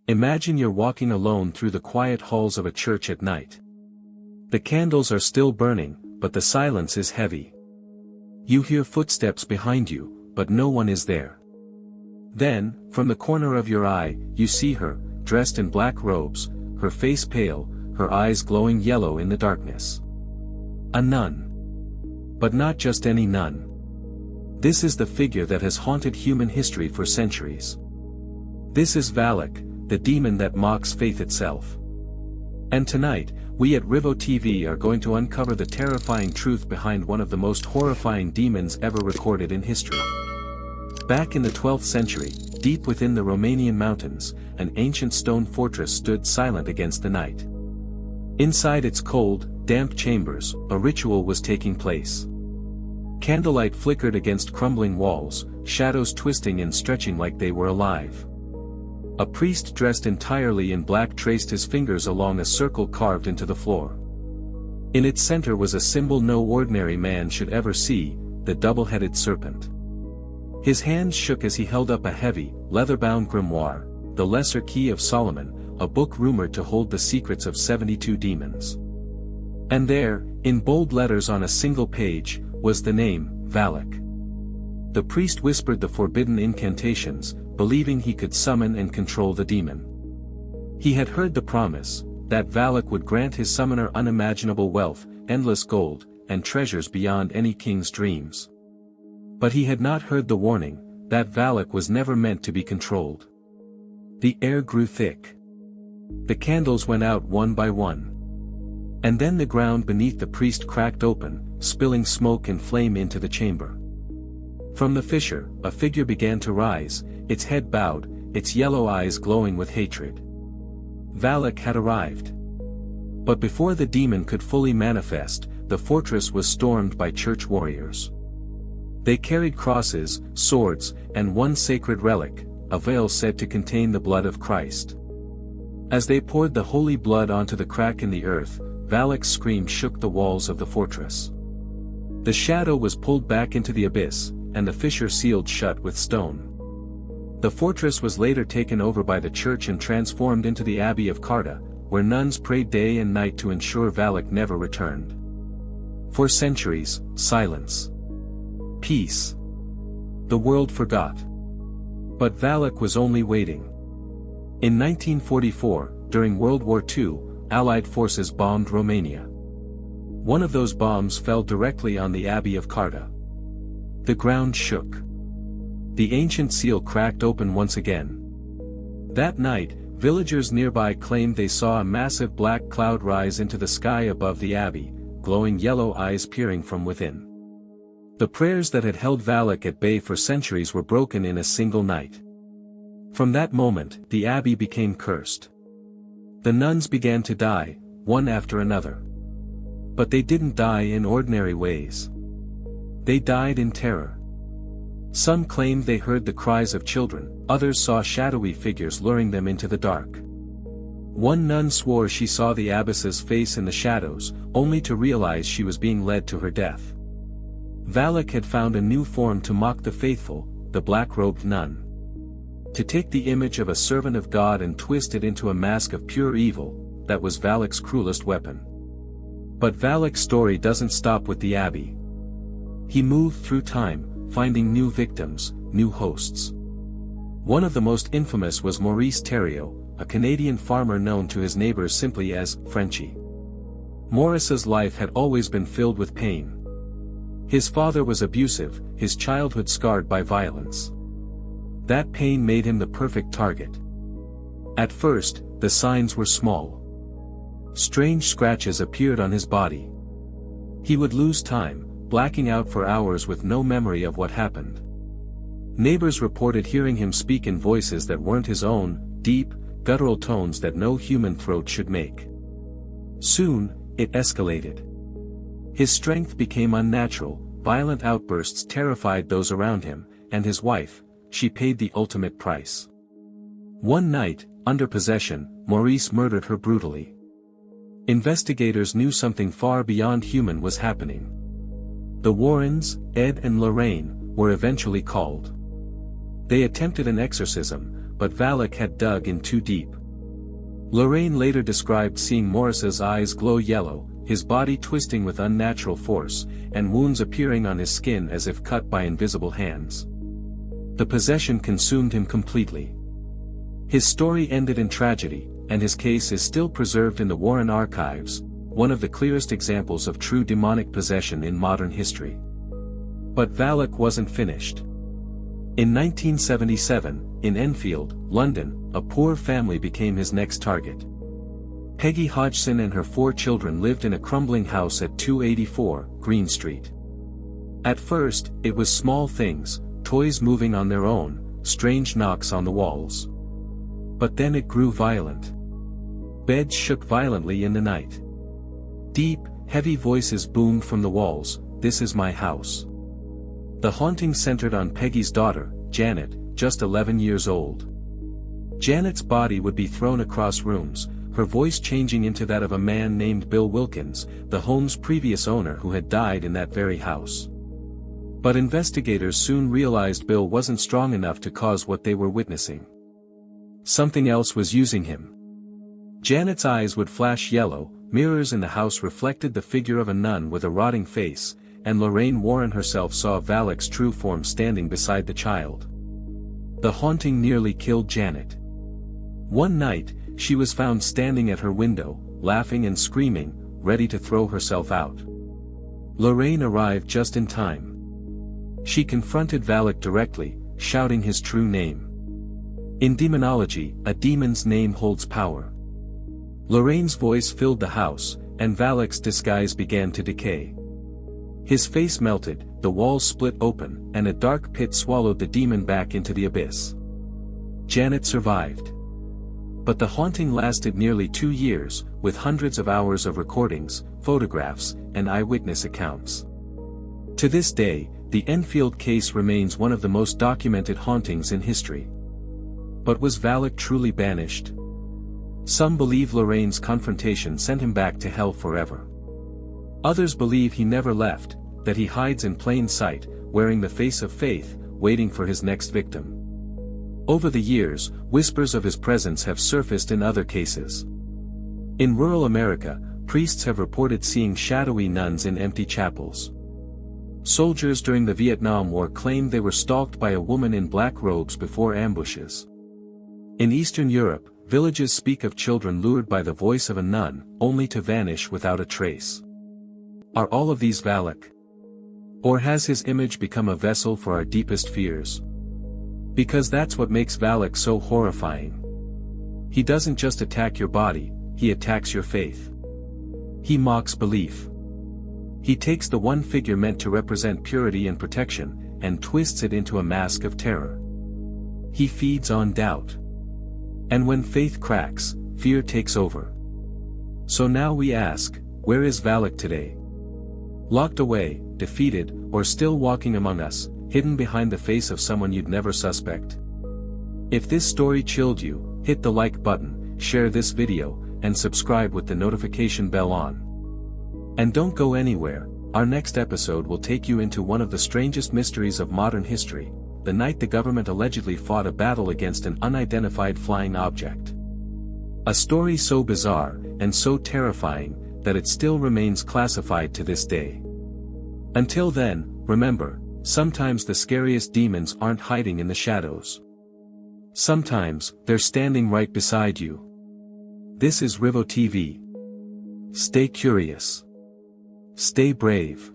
Imagine you're walking alone through the quiet halls of a church at night. The candles are still burning, but the silence is heavy. You hear footsteps behind you, but no one is there. Then, from the corner of your eye, you see her, dressed in black robes, her face pale, her eyes glowing yellow in the darkness. A nun. But not just any nun. This is the figure that has haunted human history for centuries. This is Valak, the demon that mocks faith itself. And tonight, we at RivoTV are going to uncover the terrifying truth behind one of the most horrifying demons ever recorded in history. Back in the 12th century, deep within the Romanian mountains, an ancient stone fortress stood silent against the night. Inside its cold, damp chambers, a ritual was taking place. Candlelight flickered against crumbling walls, shadows twisting and stretching like they were alive. A priest dressed entirely in black traced his fingers along a circle carved into the floor. In its center was a symbol no ordinary man should ever see, the double-headed serpent. His hands shook as he held up a heavy, leather-bound grimoire, the Lesser Key of Solomon, a book rumored to hold the secrets of 72 demons. And there, in bold letters on a single page, was the name, Valak. The priest whispered the forbidden incantations, believing he could summon and control the demon. He had heard the promise, that Valak would grant his summoner unimaginable wealth, endless gold, and treasures beyond any king's dreams. But he had not heard the warning, that Valak was never meant to be controlled. The air grew thick. The candles went out one by one. And then the ground beneath the priest cracked open, spilling smoke and flame into the chamber. From the fissure, a figure began to rise, its head bowed, its yellow eyes glowing with hatred. Valak had arrived. But before the demon could fully manifest, the fortress was stormed by church warriors. They carried crosses, swords, and one sacred relic, a veil said to contain the blood of Christ. As they poured the holy blood onto the crack in the earth, Valak's scream shook the walls of the fortress. The shadow was pulled back into the abyss, and the fissure sealed shut with stone. The fortress was later taken over by the church and transformed into the Abbey of Carta, where nuns prayed day and night to ensure Valak never returned. For centuries, silence. Peace. The world forgot. But Valak was only waiting. In 1944, during World War II, Allied forces bombed Romania. One of those bombs fell directly on the Abbey of Carta. The ground shook. The ancient seal cracked open once again. That night, villagers nearby claimed they saw a massive black cloud rise into the sky above the abbey, glowing yellow eyes peering from within. The prayers that had held Valak at bay for centuries were broken in a single night. From that moment, the abbey became cursed. The nuns began to die, one after another. But they didn't die in ordinary ways. They died in terror. Some claimed they heard the cries of children, others saw shadowy figures luring them into the dark. One nun swore she saw the abbess's face in the shadows, only to realize she was being led to her death. Valak had found a new form to mock the faithful, the black-robed nun. To take the image of a servant of God and twist it into a mask of pure evil, that was Valak's cruelest weapon. But Valak's story doesn't stop with the abbey. He moved through time, finding new victims, new hosts. One of the most infamous was Maurice Theriault, a Canadian farmer known to his neighbors simply as Frenchie. Maurice's life had always been filled with pain. His father was abusive, his childhood scarred by violence. That pain made him the perfect target. At first, the signs were small. Strange scratches appeared on his body. He would lose time, blacking out for hours with no memory of what happened. Neighbors reported hearing him speak in voices that weren't his own, deep, guttural tones that no human throat should make. Soon, it escalated. His strength became unnatural, violent outbursts terrified those around him, and his wife, she paid the ultimate price. One night, under possession, Maurice murdered her brutally. Investigators knew something far beyond human was happening. The Warrens, Ed and Lorraine, were eventually called. They attempted an exorcism, but Valak had dug in too deep. Lorraine later described seeing Maurice's eyes glow yellow, his body twisting with unnatural force, and wounds appearing on his skin as if cut by invisible hands. The possession consumed him completely. His story ended in tragedy, and his case is still preserved in the Warren Archives, one of the clearest examples of true demonic possession in modern history. But Valak wasn't finished. In 1977, in Enfield, London, a poor family became his next target. Peggy Hodgson and her 4 children lived in a crumbling house at 284 Green Street. At first, it was small things, toys moving on their own, strange knocks on the walls. But then it grew violent. Beds shook violently in the night. Deep, heavy voices boomed from the walls, "This is my house." The haunting centered on Peggy's daughter, Janet, just 11 years old. Janet's body would be thrown across rooms, her voice changing into that of a man named Bill Wilkins, the home's previous owner who had died in that very house. But investigators soon realized Bill wasn't strong enough to cause what they were witnessing. Something else was using him. Janet's eyes would flash yellow, mirrors in the house reflected the figure of a nun with a rotting face, and Lorraine Warren herself saw Valak's true form standing beside the child. The haunting nearly killed Janet. One night, she was found standing at her window, laughing and screaming, ready to throw herself out. Lorraine arrived just in time. She confronted Valak directly, shouting his true name. In demonology, a demon's name holds power. Lorraine's voice filled the house, and Valak's disguise began to decay. His face melted, the walls split open, and a dark pit swallowed the demon back into the abyss. Janet survived. But the haunting lasted nearly 2 years, with hundreds of hours of recordings, photographs, and eyewitness accounts. To this day, the Enfield case remains one of the most documented hauntings in history. But was Valak truly banished? Some believe Lorraine's confrontation sent him back to hell forever. Others believe he never left, that he hides in plain sight, wearing the face of faith, waiting for his next victim. Over the years, whispers of his presence have surfaced in other cases. In rural America, priests have reported seeing shadowy nuns in empty chapels. Soldiers during the Vietnam War claimed they were stalked by a woman in black robes before ambushes. In Eastern Europe, villages speak of children lured by the voice of a nun, only to vanish without a trace. Are all of these Valak? Or has his image become a vessel for our deepest fears? Because that's what makes Valak so horrifying. He doesn't just attack your body, he attacks your faith. He mocks belief. He takes the one figure meant to represent purity and protection, and twists it into a mask of terror. He feeds on doubt. And when faith cracks, fear takes over. So now we ask, where is Valak today? Locked away, defeated, or still walking among us, hidden behind the face of someone you'd never suspect? If this story chilled you, hit the like button, share this video, and subscribe with the notification bell on. And don't go anywhere, our next episode will take you into one of the strangest mysteries of modern history, the night the government allegedly fought a battle against an unidentified flying object. A story so bizarre, and so terrifying, that it still remains classified to this day. Until then, remember, sometimes the scariest demons aren't hiding in the shadows. Sometimes, they're standing right beside you. This is RivoTV. Stay curious. Stay brave.